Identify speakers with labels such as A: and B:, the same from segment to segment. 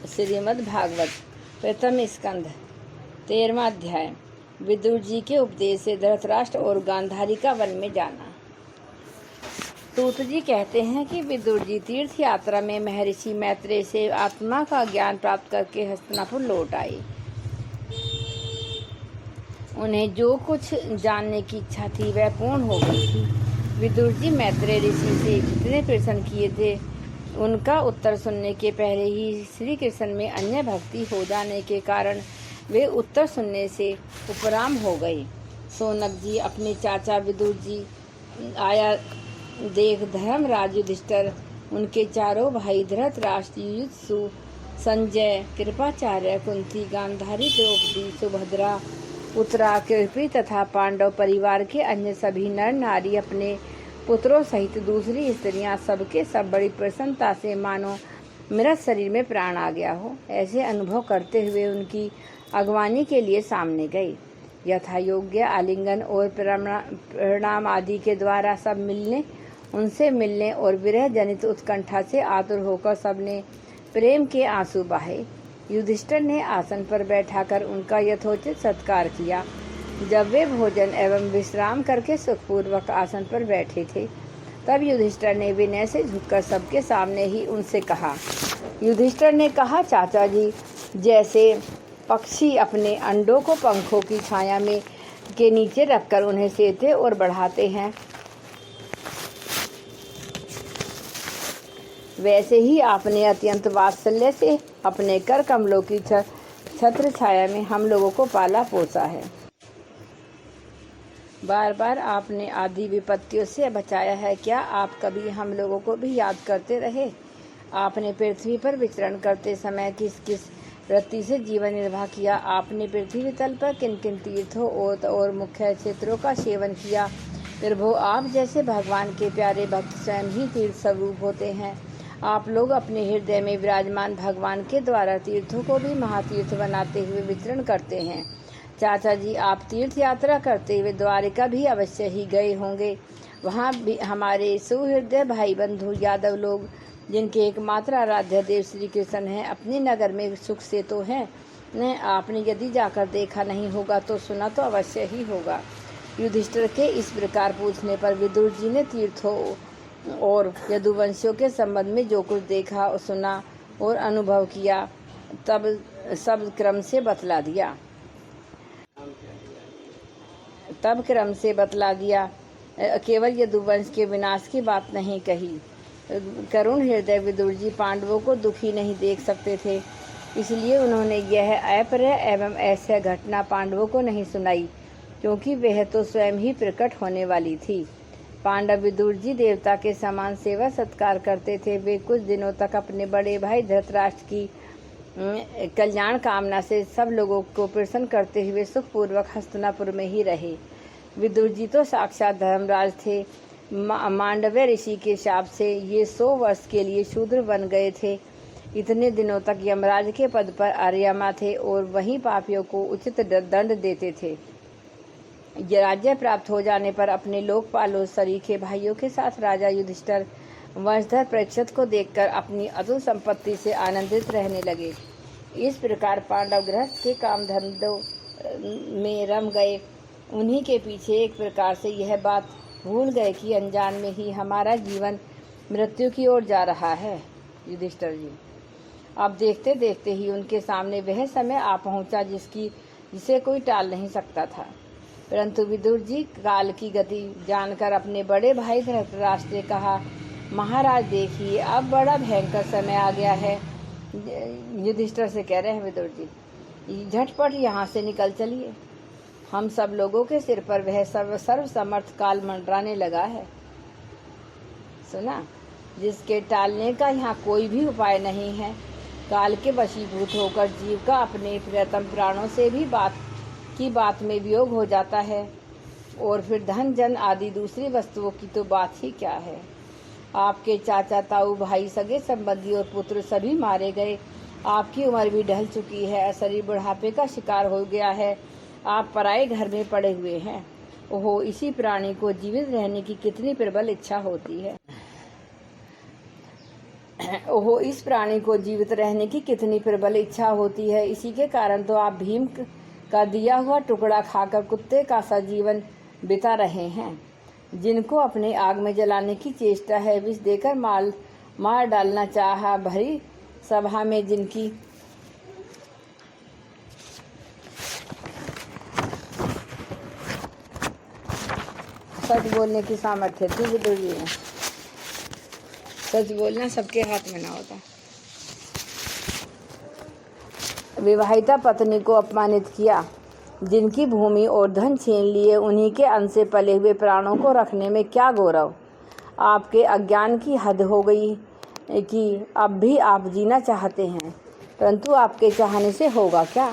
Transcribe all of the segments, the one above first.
A: श्रीमद् भागवत प्रथम स्कंध 13वां अध्याय। विदुर जी के उपदेश से धृतराष्ट्र और गांधारी का वन में जाना। सूत जी कहते हैं कि विदुर जी तीर्थ यात्रा में महर्षि मैत्रेय से आत्मा का ज्ञान प्राप्त करके हस्तिनापुर लौट आए। उन्हें जो कुछ जानने की इच्छा थी वह पूर्ण हो गई थी। विदुर जी मैत्रेय ऋषि से जितने प्रश्न किए थे उनका उत्तर सुनने के पहले ही श्री कृष्ण में अन्य भक्ति हो जाने के कारण वे उत्तर सुनने से उपराम हो गए। सोनक जी अपने चाचा विदुर जी आया देख धर्मराज युधिष्ठिर, उनके चारों भाई धृतराष्ट्र, युयुत्सु, संजय, कृपाचार्य, कुंती, गांधारी, द्रौपदी, सुभद्रा, उत्तरा, कृपी तथा पांडव परिवार के अन्य सभी नर नारी अपने पुत्रों सहित दूसरी स्त्रियां सबके सब बड़ी प्रसन्नता से मानो मृत शरीर में प्राण आ गया हो ऐसे अनुभव करते हुए उनकी अगवानी के लिए सामने गए। यथा योग्य आलिंगन और प्रणाम आदि के द्वारा सब उनसे मिलने और विरह जनित उत्कंठा से आतुर होकर सबने प्रेम के आंसू बहाए। युधिष्ठिर ने आसन पर बैठाकर उनका यथोचित सत्कार किया। जब वे भोजन एवं विश्राम करके सुखपूर्वक आसन पर बैठे थे तब युधिष्ठिर ने विनय से झुककर सबके सामने ही उनसे कहा। युधिष्ठिर ने कहा, चाचा जी, जैसे पक्षी अपने अंडों को पंखों की छाया में के नीचे रखकर उन्हें सेते और बढ़ाते हैं, वैसे ही आपने अत्यंत वात्सल्य से अपने कर कमलों की छत्र छाया में हम लोगों को पाला पोसा है। बार बार आपने आदि विपत्तियों से बचाया है। क्या आप कभी हम लोगों को भी याद करते रहे? आपने पृथ्वी पर विचरण करते समय किस किस वृत्ति से जीवन निर्वाह किया? आपने पृथ्वी तल पर किन किन तीर्थों और मुख्य क्षेत्रों का सेवन किया? प्रभु, आप जैसे भगवान के प्यारे भक्त स्वयं ही तीर्थ स्वरूप होते हैं। आप लोग अपने हृदय में विराजमान भगवान के द्वारा तीर्थों को भी महातीर्थ बनाते हुए विचरण करते हैं। चाचा जी, आप तीर्थ यात्रा करते हुए द्वारिका भी अवश्य ही गए होंगे। वहाँ भी हमारे सुहृदय भाई बंधु यादव लोग, जिनके एकमात्र आराध्य देव श्री कृष्ण हैं, अपने नगर में सुख से तो हैं न? आपने यदि जाकर देखा नहीं होगा तो सुना तो अवश्य ही होगा। युधिष्ठिर के इस प्रकार पूछने पर विदुर जी ने तीर्थों और यदुवंशियों के संबंध में जो कुछ देखा और सुना और अनुभव किया तब सब क्रम से बतला दिया। केवल यदुवंश के विनाश की बात नहीं कही। करुण हृदय विदुर जी पांडवों को दुखी नहीं देख सकते थे, इसलिए उन्होंने यह अप्रिय एवं ऐसी घटना पांडवों को नहीं सुनाई, क्योंकि वह तो स्वयं ही प्रकट होने वाली थी। पांडव विदुर जी देवता के समान सेवा सत्कार करते थे। वे कुछ दिनों तक अपने बड़े भाई धृतराष्ट्र की कल्याण कामना से सब लोगों को प्रसन्न करते हुए सुखपूर्वक हस्तिनापुर में ही रहे। विदुर जी तो साक्षात धर्मराज थे। मांडव्य ऋषि के शाप से ये 100 वर्ष के लिए शूद्र बन गए थे। इतने दिनों तक यमराज के पद पर आर्यमा थे और वहीं पापियों को उचित दंड देते थे। राज्य प्राप्त हो जाने पर अपने लोकपालों सरीखे भाइयों के साथ राजा युधिष्ठिर वंशधर परीक्षित को देखकर अपनी अतुल संपत्ति से आनंदित रहने लगे। इस प्रकार पांडव गृहस्थ के काम धंधों में रम गए। उन्हीं के पीछे एक प्रकार से यह बात भूल गए कि अनजान में ही हमारा जीवन मृत्यु की ओर जा रहा है। युधिष्ठिर जी, अब देखते देखते ही उनके सामने वह समय आ पहुंचा जिसे कोई टाल नहीं सकता था। परंतु विदुर जी काल की गति जानकर अपने बड़े भाई धृतराष्ट्र ने कहा, महाराज देखिए, अब बड़ा भयंकर समय आ गया है। युधिष्ठिर से कह रहे हैं विदुर जी, झटपट यहाँ से निकल चलिए। हम सब लोगों के सिर पर वह सर्व समर्थ काल मंडराने लगा है। सुना, जिसके टालने का यहाँ कोई भी उपाय नहीं है। काल के वशीभूत होकर जीव का अपने प्रियतम प्राणों से भी बात में वियोग हो जाता है, और फिर धन जन आदि दूसरी वस्तुओं की तो बात ही क्या है। आपके चाचा, ताऊ, भाई, सगे संबंधी और पुत्र सभी मारे गए। आपकी उम्र भी ढल चुकी है, शरीर बुढ़ापे का शिकार हो गया है। आप पराए घर में पड़े हुए हैं। ओहो, इसी प्राणी को जीवित रहने की कितनी प्रबल इच्छा होती है। ओहो, इस प्राणी को जीवित रहने की कितनी प्रबल इच्छा होती है। इसी के कारण तो आप भीम का दिया हुआ टुकड़ा खाकर कुत्ते का सा जीवन बिता रहे हैं। जिनको अपने आग में जलाने की चेष्टा है, विष देकर मार डालना चाहा, भरी सभा में जिनकी सच बोलने की सामर्थ्य थी विदुर जी में। सच बोलना सबके हाथ में ना होता। विवाहिता पत्नी को अपमानित किया, जिनकी भूमि और धन छीन लिए, उन्हीं के अन्न से पले हुए प्राणों को रखने में क्या गौरव। आपके अज्ञान की हद हो गई कि अब भी आप जीना चाहते हैं, परंतु आपके चाहने से होगा क्या।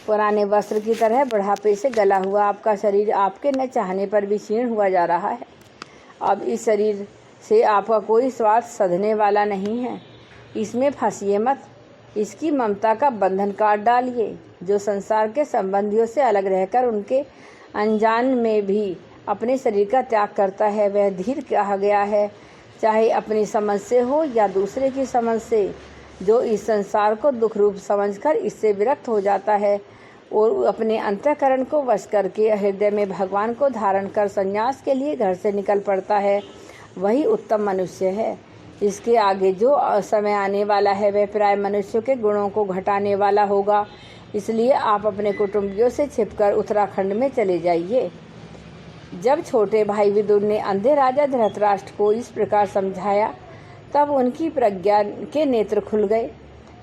A: पुराने वस्त्र की तरह बुढ़ापे से गला हुआ आपका शरीर आपके न चाहने पर भी क्षीण हुआ जा रहा है। अब इस शरीर से आपका कोई स्वार्थ सधने वाला नहीं है। इसमें फंसिए मत, इसकी ममता का बंधन काट डालिए। जो संसार के संबंधियों से अलग रहकर उनके अनजान में भी अपने शरीर का त्याग करता है, वह धीर कहा गया है, चाहे अपनी समझ से हो या दूसरे की समझ से। जो इस संसार को दुख रूप समझकर इससे विरक्त हो जाता है और अपने अंतःकरण को वश करके हृदय में भगवान को धारण कर संन्यास के लिए घर से निकल पड़ता है, वही उत्तम मनुष्य है। इसके आगे जो समय आने वाला है वह प्राय मनुष्यों के गुणों को घटाने वाला होगा। इसलिए आप अपने कुटुंबियों से छिपकर उत्तराखंड में चले जाइए। जब छोटे भाई विदुर ने अंधे राजा धृतराष्ट्र को इस प्रकार समझाया, तब उनकी प्रज्ञा के नेत्र खुल गए।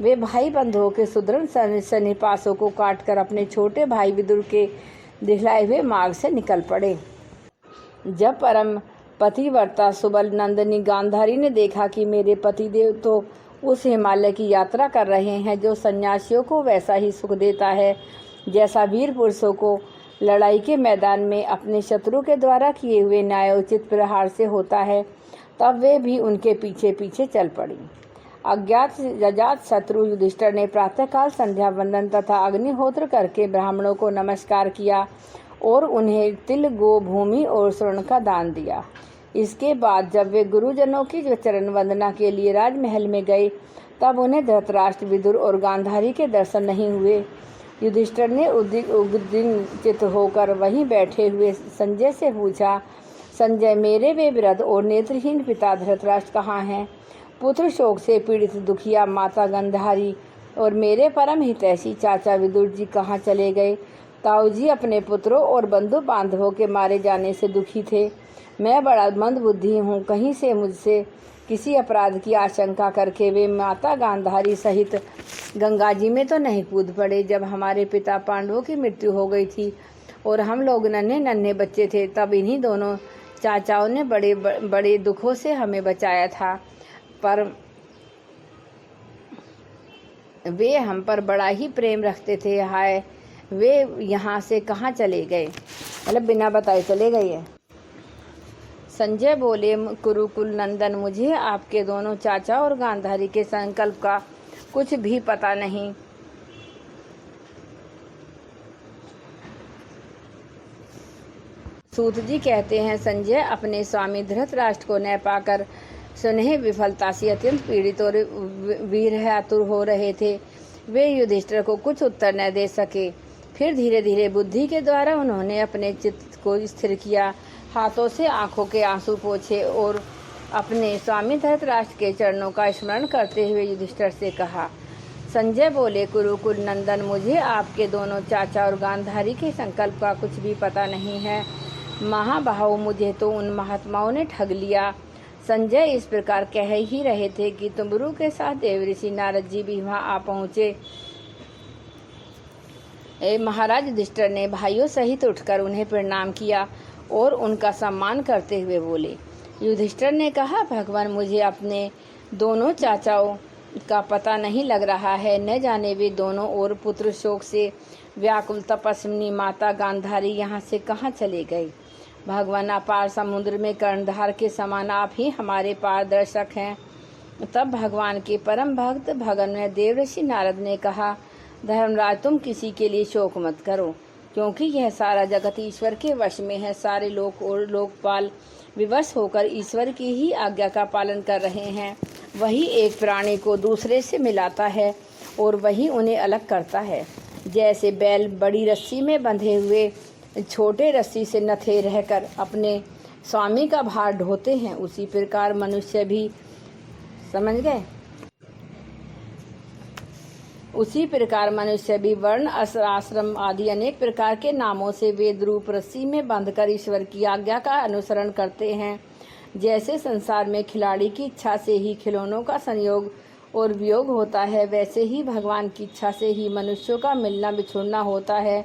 A: वे भाई बंधुओं के सुदृढ़ सन्निपासों को काटकर अपने छोटे भाई विदुर के दिखलाए हुए मार्ग से निकल पड़े। जब परम पतिव्रता सुबल नंदिनी गांधारी ने देखा कि मेरे पतिदेव तो उस हिमालय की यात्रा कर रहे हैं जो सन्यासियों को वैसा ही सुख देता है जैसा वीर पुरुषों को लड़ाई के मैदान में अपने शत्रु के द्वारा किए हुए न्यायोचित प्रहार से होता है, तब वे भी उनके पीछे पीछे चल पड़ी। अजात शत्रु युधिष्ठिर ने प्रातःकाल संध्या वंदन तथा अग्निहोत्र करके ब्राह्मणों को नमस्कार किया और उन्हें तिल, गो, भूमि और स्वर्ण का दान दिया। इसके बाद जब वे गुरुजनों की चरण वंदना के लिए राजमहल में गए, तब उन्हें धृतराष्ट्र, विदुर और गांधारी के दर्शन नहीं हुए। युधिष्ठिर ने उद्विग्नचित्त होकर वहीं बैठे हुए संजय से पूछा, संजय, मेरे वे वृद्ध और नेत्रहीन पिता धृतराष्ट्र कहाँ हैं? पुत्र शोक से पीड़ित दुखिया माता गांधारी और मेरे परम हितैषी चाचा विदुर जी कहाँ चले गए? ताऊ जी अपने पुत्रों और बंधु बांधवों के मारे जाने से दुखी थे। मैं बड़ा मंदबुद्धि हूँ, कहीं से मुझसे किसी अपराध की आशंका करके वे माता गांधारी सहित गंगा जी में तो नहीं कूद पड़े। जब हमारे पिता पांडवों की मृत्यु हो गई थी और हम लोग नन्हे नन्हे बच्चे थे, तब इन्हीं दोनों चाचाओं ने बड़े बड़े दुखों से हमें बचाया था, पर वे हम पर बड़ा ही प्रेम रखते थे। हाय, वे यहाँ से कहाँ चले गए? मतलब बिना बताए चले गए। संजय बोले, कुरुकुल नंदन, मुझे आपके दोनों चाचा और गांधारी के संकल्प का कुछ भी पता नहीं। सूत जी कहते हैं, संजय अपने स्वामी धृतराष्ट्र को न पाकर सुनह विफलता से अत्यंत पीड़ित और वीर्यातुर हो रहे थे। वे युधिष्ठिर को कुछ उत्तर न दे सके। फिर धीरे धीरे बुद्धि के द्वारा उन्होंने अपने चित्त को स्थिर किया, हाथों से आंखों के आंसू पोंछे और अपने स्वामी धृतराष्ट्र के चरणों का स्मरण करते हुए युधिष्ठिर से कहा। संजय बोले, कुरुकुल नंदन, मुझे आपके दोनों चाचा और गांधारी के संकल्प का कुछ भी पता नहीं है। महाबाहो, मुझे तो उन महात्माओं ने ठग लिया। संजय इस प्रकार कह ही रहे थे कि तुम्बरु के साथ देवऋषि नारद जी भी वहां आ पहुँचे। महाराज युधिष्ठिर ने भाइयों सहित उठकर उन्हें प्रणाम किया और उनका सम्मान करते हुए बोले। युधिष्ठिर ने कहा, भगवान, मुझे अपने दोनों चाचाओं का पता नहीं लग रहा है। न जाने वे दोनों और पुत्र शोक से व्याकुल तपस्विनी माता गांधारी यहाँ से कहाँ चले गए। भगवान, अपार समुद्र में कर्णधार के समान आप ही हमारे पारदर्शक हैं। तब भगवान के परम भक्त भगवान देवऋषि नारद ने कहा, धर्मराज, तुम किसी के लिए शोक मत करो, क्योंकि यह सारा जगत ईश्वर के वश में है। सारे लोक और लोकपाल विवश होकर ईश्वर की ही आज्ञा का पालन कर रहे हैं। वही एक प्राणी को दूसरे से मिलाता है और वही उन्हें अलग करता है। जैसे बैल बड़ी रस्सी में बंधे हुए छोटे रस्सी से नथे रहकर अपने स्वामी का भार ढोते हैं, उसी प्रकार मनुष्य भी, समझ गए, उसी प्रकार मनुष्य भी वर्ण आश्रम आदि अनेक प्रकार के नामों से वेद रूप रस्सी में बांधकर ईश्वर की आज्ञा का अनुसरण करते हैं। जैसे संसार में खिलाड़ी की इच्छा से ही खिलौनों का संयोग और वियोग होता है, वैसे ही भगवान की इच्छा से ही मनुष्यों का मिलना बिछुड़ना होता है।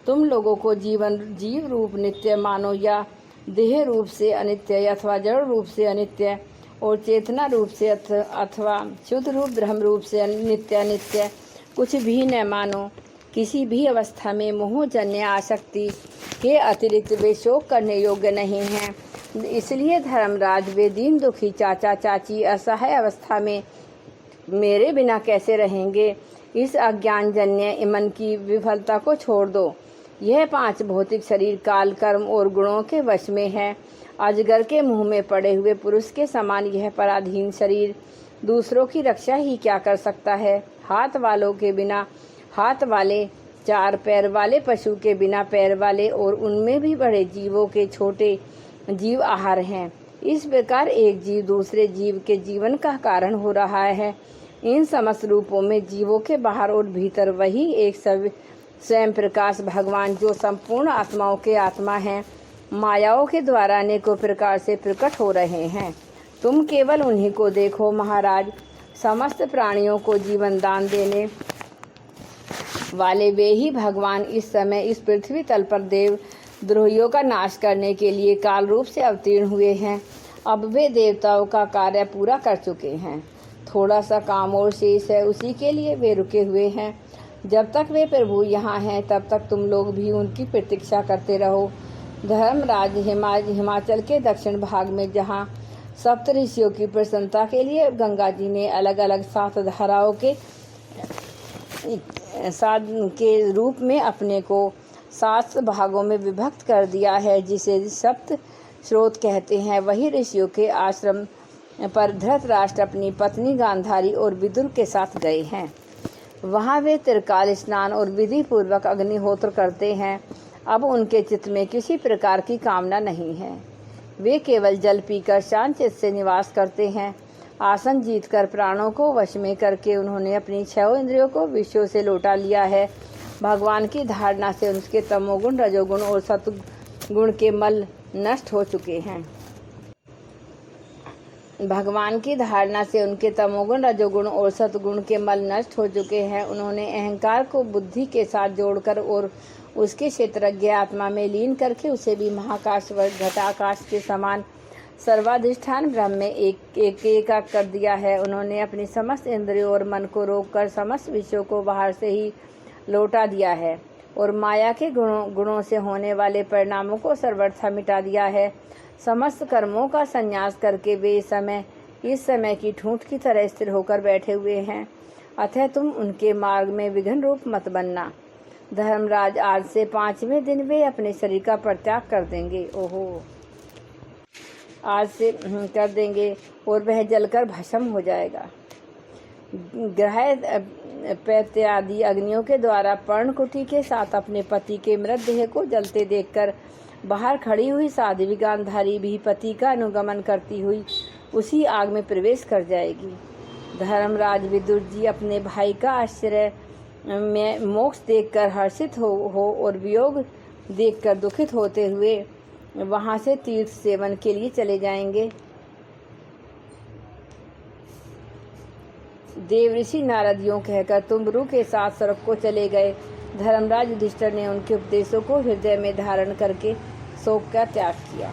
A: तुम लोगों को जीव रूप नित्य मानो या देह रूप से अनित्य अथवा जड़ रूप से अनित्य और चेतना रूप से अथवा शुद्ध रूप ब्रह्म रूप से नित्य अनित्य कुछ भी न मानो। किसी भी अवस्था में मोहजन्य आसक्ति के अतिरिक्त वे शोक करने योग्य नहीं हैं। इसलिए धर्मराज, वे दीन दुखी चाचा चाची असहाय अवस्था में मेरे बिना कैसे रहेंगे? इस अज्ञानजन्य मन की विफलता को छोड़ दो। यह 5 भौतिक शरीर काल, कर्म और गुणों के वश में है। अजगर के मुंह में पड़े हुए पुरुष के समान यह पराधीन शरीर दूसरों की रक्षा ही क्या कर सकता है? हाथ वालों के बिना हाथ वाले, 4 पैर वाले पशु के बिना पैर वाले और उनमें भी बड़े जीवों के छोटे जीव आहार हैं। इस प्रकार एक जीव दूसरे जीव के जीवन का कारण हो रहा है। इन समस्त रूपों में जीवों के बाहर और भीतर वही एक स्वयं प्रकाश भगवान, जो संपूर्ण आत्माओं के आत्मा हैं, मायाओं के द्वारा अनेकों प्रकार से प्रकट हो रहे हैं। तुम केवल उन्हीं को देखो महाराज। समस्त प्राणियों को जीवन दान देने वाले वे ही भगवान इस समय इस पृथ्वी तल पर देव द्रोहियों का नाश करने के लिए काल रूप से अवतीर्ण हुए हैं। अब वे देवताओं का कार्य पूरा कर चुके हैं। थोड़ा सा काम और शेष है, उसी के लिए वे रुके हुए हैं। जब तक वे प्रभु यहाँ हैं तब तक तुम लोग भी उनकी प्रतीक्षा करते रहो। धर्मराज, हिमाचल के दक्षिण भाग में जहाँ सप्त ऋषियों की प्रसन्नता के लिए गंगा जी ने अलग अलग 7 धाराओं के रूप में अपने को 7 भागों में विभक्त कर दिया है, जिसे सप्त स्रोत कहते हैं, वही ऋषियों के आश्रम पर धृतराष्ट्र अपनी पत्नी गांधारी और विदुर के साथ गए हैं। वहाँ वे त्रिकाल स्नान और विधि पूर्वक अग्निहोत्र करते हैं। अब उनके चित्त में किसी प्रकार की कामना नहीं है। वे केवल जल पीकर शांत चित्त से निवास करते हैं। आसन जीतकर प्राणों को वश में करके उन्होंने अपनी 6 इंद्रियों को विषयों से लौटा लिया है। भगवान की धारणा से उनके तमोगुण, रजोगुण और सतगुण के मल नष्ट हो चुके हैं। भगवान की धारणा से उनके तमोगुण, रजोगुण और सतगुण के मल नष्ट हो चुके हैं। उन्होंने अहंकार को बुद्धि के साथ जोड़कर और उसके क्षेत्रज्ञ आत्मा में लीन करके उसे भी महाकाश व घटाकाश के समान सर्वाधिष्ठान ब्रह्म में एक कर दिया है। उन्होंने अपनी समस्त इंद्रियों और मन को रोककर समस्त विषयों को बाहर से ही लौटा दिया है और माया के गुणों से होने वाले परिणामों को सर्वथा मिटा दिया है। समस्त कर्मों का संन्यास करके वे इस समय की ठूंठ की तरह स्थिर होकर बैठे हुए हैं। अतः तुम उनके मार्ग में विघ्न रूप मत बनना। धर्मराज, आज से 5वें दिन वे अपने शरीर का परित्याग कर देंगे। आज से कर देंगे और वह जलकर भस्म हो जाएगा। ग्रह पैत्य आदि अग्नियों के द्वारा पर्णकुटी के साथ अपने पति के मृतदेह को जलते देखकर बाहर खड़ी हुई साध्वी गांधारी भी पति का अनुगमन करती हुई उसी आग में प्रवेश कर जाएगी। धर्मराज, विदुर जी अपने भाई का आश्चर्य में मोक्ष देखकर हर्षित हो और वियोग देखकर दुखित होते हुए वहां से तीर्थ सेवन के लिए चले जाएंगे। देवऋषि नारद यूं कहकर तुमरू के साथ स्वर्ग को चले गए। धर्मराज युधिष्ठिर ने उनके उपदेशों को हृदय में धारण करके शोक का त्याग किया।